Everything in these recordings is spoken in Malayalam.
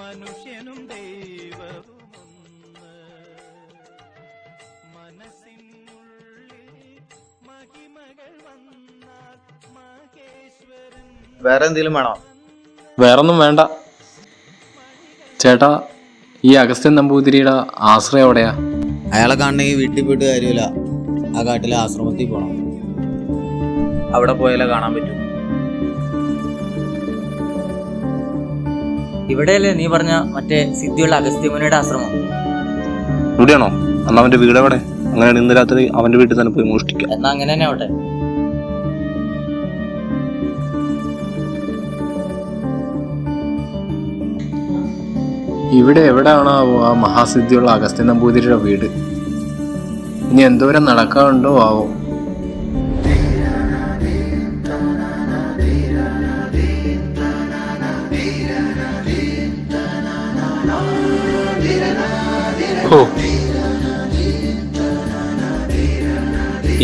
മനുഷ്യനും ദൈവവുമൊന്ന് മനസ്സിനുള്ളിൽ മഹിമകൾ വന്നാൽ മഹേശ്വരൻ. വേറെ എന്തെങ്കിലും വേണോ? വേറൊന്നും വേണ്ട ചേട്ടാ. ഈ അഗസ്ത്യൻ നമ്പൂതിരിയുടെ ആശ്രയം എവിടെയാ? അയാളെ കാണണമെങ്കിൽ വീട്ടിൽ പോയിട്ട് കാര്യമില്ല, ആ കാട്ടിലെ ആശ്രമത്തിൽ പോകണം. അവിടെ പോയാലേ കാണാൻ പറ്റൂ. ഇവിടെയല്ലേ നീ പറഞ്ഞ മറ്റേ സിദ്ധിയുള്ള അഗസ്ത്യമുനിയുടെ ആശ്രമം? ഇവിടെയാണോ? അന്ന് അവന്റെ വീട് എവിടെ? അങ്ങനെയാണ് ഇന്ന് രാത്രി അവന്റെ വീട്ടിൽ തന്നെ പോയി മോഷ്ടിക്കാം. എന്നാ അങ്ങനെ തന്നെ ആവട്ടെ. ഇവിടെ എവിടെയാണോ ആ മഹാസിദ്ധിയുള്ള അഗസ്ത്യൻ നമ്പൂതിരിയുടെ വീട്? ഇനി എന്തോരം നടക്കാറുണ്ടോ ആവോ.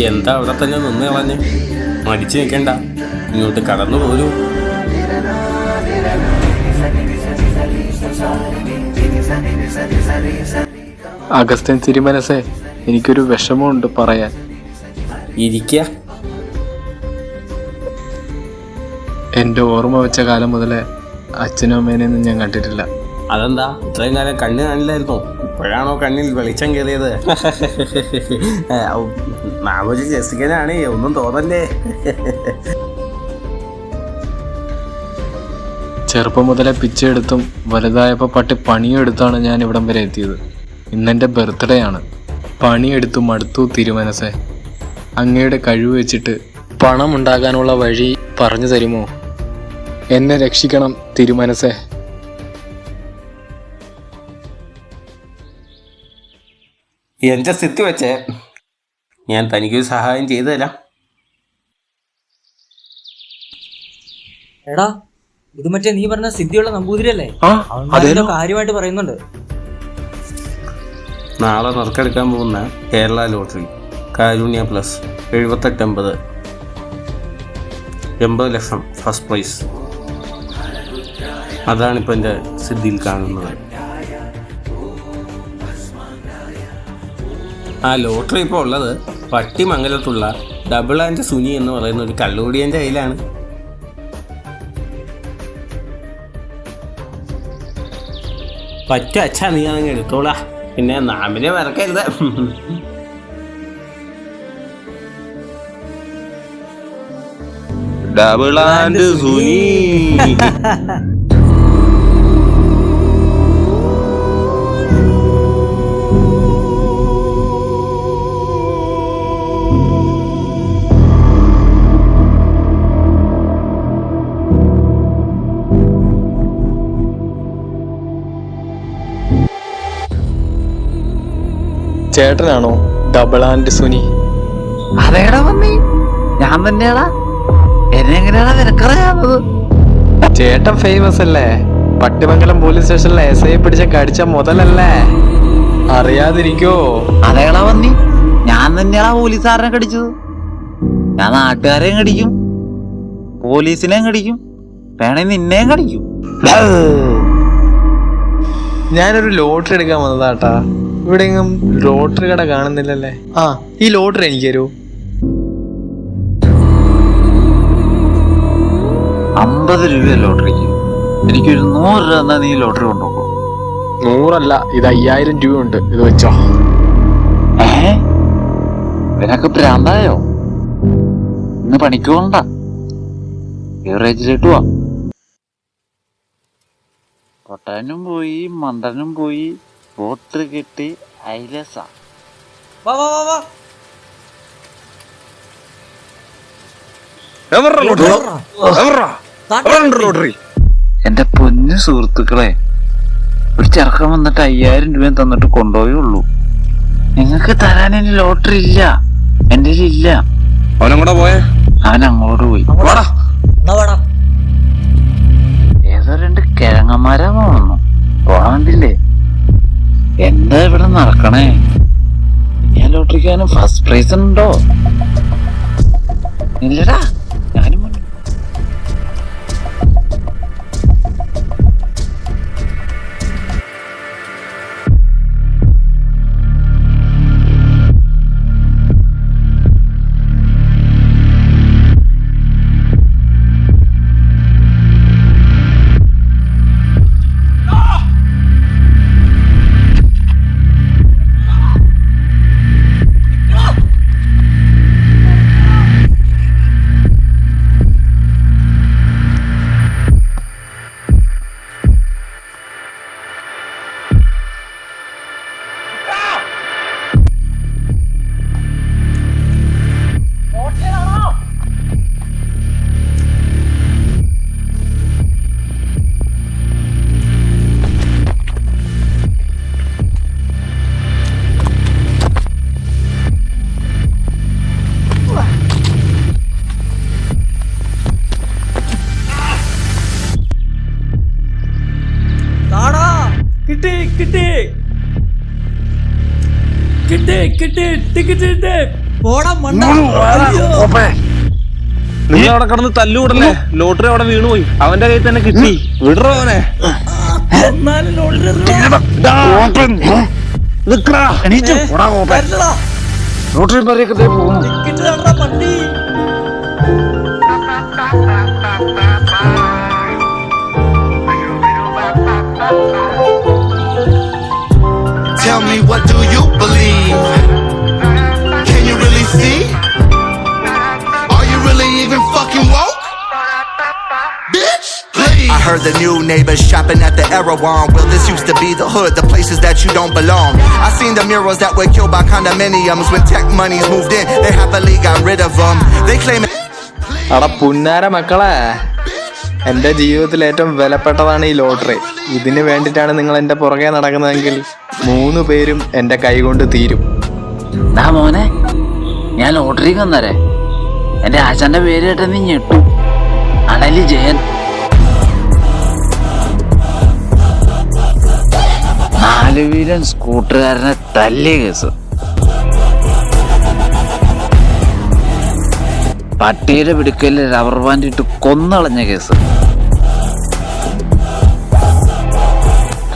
എന്താ അവിടെ തന്നെ നിന്ന് കളഞ്ഞ് മടിച്ചു നിൽക്കണ്ട, ഇങ്ങോട്ട് കടന്നു പോരൂ. അഗസ്ത്യൻ തിരുമനസേ, എനിക്കൊരു വിഷമമുണ്ട് പറയാൻ. ഇരിക്ക. എൻ്റെ ഓർമ്മ വെച്ച കാലം മുതലേ അച്ഛനും അമ്മേനെയൊന്നും ഞാൻ കണ്ടിട്ടില്ല. അതെന്താ ഇത്രയും കാലം കണ്ണ് കാണില്ലായിരുന്നോ? ഇപ്പോഴാണോ കണ്ണിൽ വെളിച്ചം കയറിയത്? മാമോജി ജസിക്കനാണ്, ഒന്നും തോന്നല്ലേ. ചെറുപ്പം മുതലേ പിച്ചെടുത്തും വലുതായപ്പോൾ പട്ടി പണിയെടുത്താണ് ഞാൻ ഇവിടം വരെ എത്തിയത്. ഇന്നെൻ്റെ ബർത്ത്ഡേ ആണ്. പണിയെടുത്തു മടുത്തു തിരുമനസേ. അങ്ങയുടെ കഴിവ് വെച്ചിട്ട് പണം ഉണ്ടാകാനുള്ള വഴി പറഞ്ഞു തരുമോ? എന്നെ രക്ഷിക്കണം തിരുമനസേ. എൻ്റെ സ്ഥിതി വെച്ചേ ഞാൻ തനിക്കൊരു സഹായം ചെയ്തു തരാം. എടാ, ഇത് മറ്റേ നീ പറഞ്ഞ സിദ്ധിയുള്ള നമ്പൂതിരിയല്ലേ? കാര്യമായിട്ട് പറയുന്നുണ്ട്. നാളെ നറുക്കെടുക്കാൻ പോകുന്ന കേരള ലോട്ടറി കാരുണ്യ പ്ലസ് 7850 80 ലക്ഷം ഫസ്റ്റ് പ്രൈസ്. അതാണിപ്പോൾ എൻ്റെ സിദ്ധിയിൽ കാണുന്നത്. ആ ലോട്ടറി ഇപ്പോൾ ഉള്ളത് പട്ടിമംഗലത്തുള്ള ഡബിൾ ആൻഡ് സുനി എന്ന് പറയുന്ന ഒരു കള്ളുകൂടിയൻ്റെ കയ്യിലാണ്. പറ്റും അച്ഛാ, നീ അതങ്ങ് എടുത്തോളാ, പിന്നെ നാമിനെ മറക്കരുത്. Double and Suni. ചേട്ടനാണോ ഡബിൾ ആൻഡ് സുനി? അതേടാ മമ്മി, ഞാൻ തന്നെയാടാ. എന്നെ എങ്ങനെയാടാ നിനക്കറിയാവുന്നത്? ചേട്ടൻ ഫേമസ് അല്ലേ? പട്ടിമംഗലം പോലീസ് സ്റ്റേഷനിലെ SI പിടിച്ച കടിച്ച മുതലല്ലേ? അറിയാതിരിക്കോ? അതേടാ മമ്മി, ഞാൻ തന്നെയാടാ പോലീസുകാരനെ കടിച്ചത്. ഞാൻ നാട്ടുകാരെയും കടിക്കും. പോലീസിനെയും കടിക്കും, വേണേ നിന്നെയും കടിക്കും. ഞാനൊരു ലോട്ടറി എടുക്കാൻ വന്നതാട്ടാ. ഇവിടെ എങ്ങും ലോട്ടറി കട കാണുന്നില്ലല്ലേ. ഈ ലോട്ടറി എനിക്ക് തരൂ. 50 രൂപ ലോട്ടറിക്ക്. എനിക്കൊരു 100 രൂപ തന്നാ നീ ലോട്ടറി കൊണ്ടുപോകോ? 100 ഇത് 5000 രൂപ ഉണ്ട്, ഇത് വെച്ചോ. ഇവനൊക്കെ ഭ്രാന്തായോ? ഇന്ന് പണിക്ക് പോകണ്ട, ബിവറേജിലിട്ട് പോവാ. പൊട്ടാനും പോയി, മണ്ടനും പോയി, ലോട്ടറി കിട്ടി, ഐലസ. വാ വാ വാ വാ. എന്റെ പൊന്നു സുഹൃത്തുക്കളെ, ഒരു ചെറുക്കൻ വന്നിട്ട് 5000 രൂപ തന്നിട്ട് കൊണ്ടുപോയേ ഉള്ളൂ. നിങ്ങക്ക് തരാൻ ഇനി ലോട്ടറി ഇല്ല, എന്റെ ഇല്ല. അവനങ്ങോട്ടാ പോയേ? അവൻ അങ്ങോട്ട് പോയി. ഏതോ 2 കിഴങ്ങന്മാരാ പോന്നു പോണണ്ടില്ലേ. എന്താ ഇവിടെ നടക്കണേ? ഞാൻ ലോട്ടറിക്കാനും ഫസ്റ്റ് പ്രൈസ് ഉണ്ടോ? ഇല്ലടാ, ഞാനും നിങ്ങൾ അവിടെ കിടന്ന് തല്ലുകൂടല്ലേ? ലോട്ടറി അവിടെ വീണുപോയി, അവന്റെ കയ്യിൽ തന്നെ കിട്ടി. വിടറോ അവനെ. ലോട്ടറി പറയൊക്കെ പോകുന്നു. Tell me, what do you believe? Can you really see? Are you really even fucking woke? Bitch, please. I heard the new neighbors shopping at the Erewhon. Well, this used to be the hood, the places that you don't belong. I seen the murals that were killed by condominiums. When tech monies moved in, they happily got rid of them. They claim it. അടാ പുന്നാര മക്കളെ, എൻ്റെ ജീവിതത്തിൽ ഏറ്റവും വിലപ്പെട്ടതാണ് ഈ ലോട്ടറി. ഇതിന് വേണ്ടിയിട്ടാണ് നിങ്ങൾ എൻ്റെ പുറകെ നടക്കുന്നതെങ്കിൽ 3 പേരും എൻ്റെ കൈ കൊണ്ട് തീരും. മോനെ, ഞാൻ ലോട്ടറിക്ക് വന്നേരെ. എന്റെ ആശാന്റെ പേര് കേട്ട നീ ഞെട്ടു. അണലി ജയൻ. 4 വീലൻ സ്കൂട്ടറുകാരനെ തല്ലിയ കേസ്. പട്ടിയുടെ പിടുക്കലിൽ റബ്ബർ ബാൻഡ് ഇട്ട് കൊന്നളഞ്ഞ കേസ്.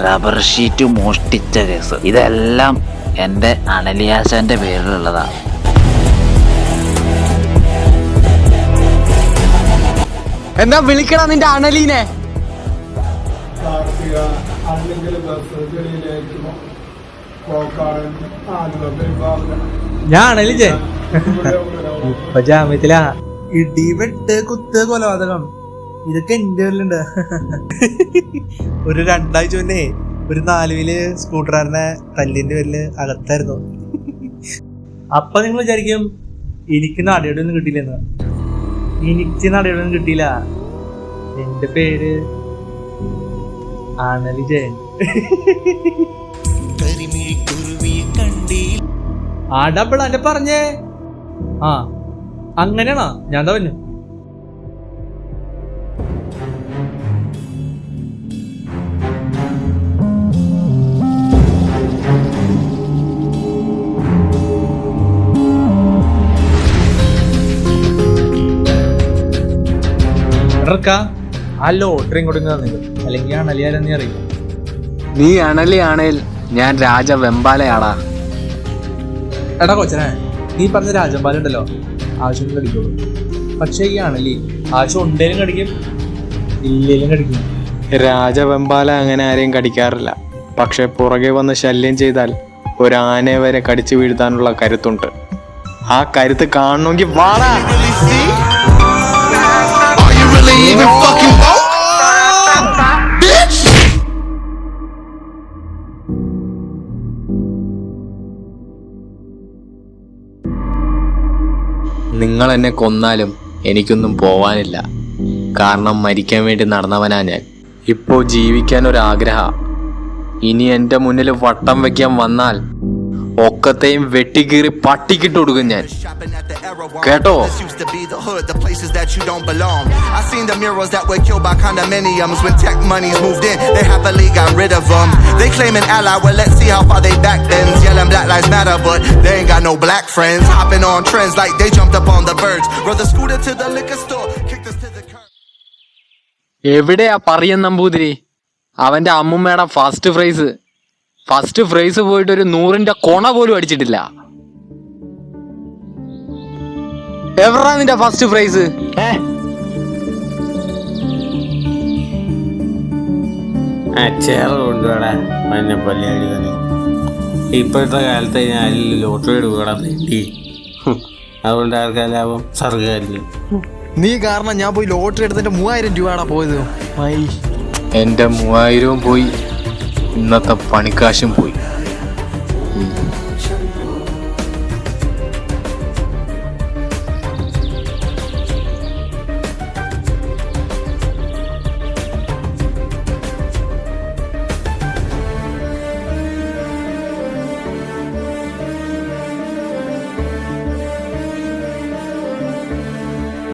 റബ്ബർ ഷീറ്റ് മോഷ്ടിച്ച കേസ്. ഇതെല്ലാം എന്റെ അണലിയാശാന്റെ പേരിലുള്ളതാണ്. എന്നാ വിളിക്കണം നിന്റെ അണലീനെ. ഞാൻ അണലിജേ ഇപ്പൊ ജാമ്യത്തിലാ. ഇടിവെട്ട് കുത്ത് കൊലപാതകം ഇതൊക്കെ എന്റെ പേരിലുണ്ട്. ഒരു 2 ആഴ്ച മുന്നേ ഒരു 4 വീല് സ്കൂട്ടറിനെ തല്ലിന്റെ പേരില് അകത്തായിരുന്നു. അപ്പൊ നിങ്ങൾ വിചാരിക്കും എനിക്ക് നടയുടെ ഒന്നും കിട്ടിയില്ലെന്ന്. എനിക്ക് നടയുടെ ഒന്നും കിട്ടിയില്ല. എന്റെ പേര് അണലി ജയൻ. ആ ഡബിൾ അന്നെ പറഞ്ഞേ. അങ്ങനെയാണോ? ഞാൻ പറഞ്ഞു. എടാ ആ ലോട്ടറി ഇങ്ങോട്ട് തന്നില്ല, അല്ലെങ്കിൽ അണലിയാലെന്നീ അറിയില്ല. നീ അണലിയാണേൽ ഞാൻ രാജ വെമ്പാലയാടാ. എടാ കൊച്ചനെ, നീ പറഞ്ഞ രാജമ്പാല ഉണ്ടല്ലോ, ആവശ്യം കടിക്കുള്ളൂ. പക്ഷെ ഈ അണലി ആവശ്യം ഉണ്ടേലും കടിക്കും, ഇല്ലേലും കടിക്കും. രാജവെമ്പാല അങ്ങനെ ആരെയും കടിക്കാറില്ല. പക്ഷെ പുറകെ വന്ന് ശല്യം ചെയ്താൽ ഒരു ആനയെ വരെ കടിച്ചു വീഴ്ത്താനുള്ള കരുത്തുണ്ട്. ആ കരുത്ത് കാണണമെങ്കിൽ വാടാ. Really see? Are you really even fucking woke? Bitch! നിങ്ങൾ എന്നെ കൊന്നാലും എനിക്കൊന്നും പോവാനില്ല. കാരണം മരിക്കാൻ വേണ്ടി നടന്നവനാ ഞാൻ. ഇപ്പോൾ ജീവിക്കാൻ ഒരാഗ്രഹം. ഇനി എൻ്റെ മുന്നിൽ വട്ടം വെക്കാൻ വന്നാൽ ഒക്കത്തെയും വെട്ടിക്കീറി പട്ടിക്കിട്ട് കൊടുക്കും ഞാൻ. കേട്ടോ? This used to be the hood, the places that you don't belong. I seen the murals that were killed by condominiums. When tech monies moved in, they happily got rid of them. They claim an ally, well let's see how far they back then. Yelling Black Lives Matter, but they ain't got no black friends. Hopping on trends like they jumped up on the birds. Rode the scooter to the liquor store, kicked us to the curb. എവിടെയാ പറയൻ നമ്പൂതിരി? അവന്റെ അമ്മുമ്മയുടെ ഫസ്റ്റ് ഫ്രൈസ് പോയിട്ട് ഒരു 100ന്റെ കൊണ പോലും അടിച്ചിട്ടില്ല. എവിടാ നിന്റെ ഫസ്റ്റ് ഫ്രൈസ്? അച്ചാറ് കൊണ്ടുപോടാ മഞ്ഞപ്പള്ളി അടിവനെ. ഇപ്പോഴത്തെ കാലത്ത് ഞാൻ ലോട്ടറി എടുക്കണം നേടി. അതുകൊണ്ട് ആർക്കാ ലാഭം? സർക്കാരിന്. നീ കാരണം ഞാൻ പോയി ലോട്ടറി എടുത്തിട്ട് 3000 രൂപയാണ് പോയത്. എന്റെ 3000 പോയി, ഇന്നത്തെ പണിക്കാശും പോയി.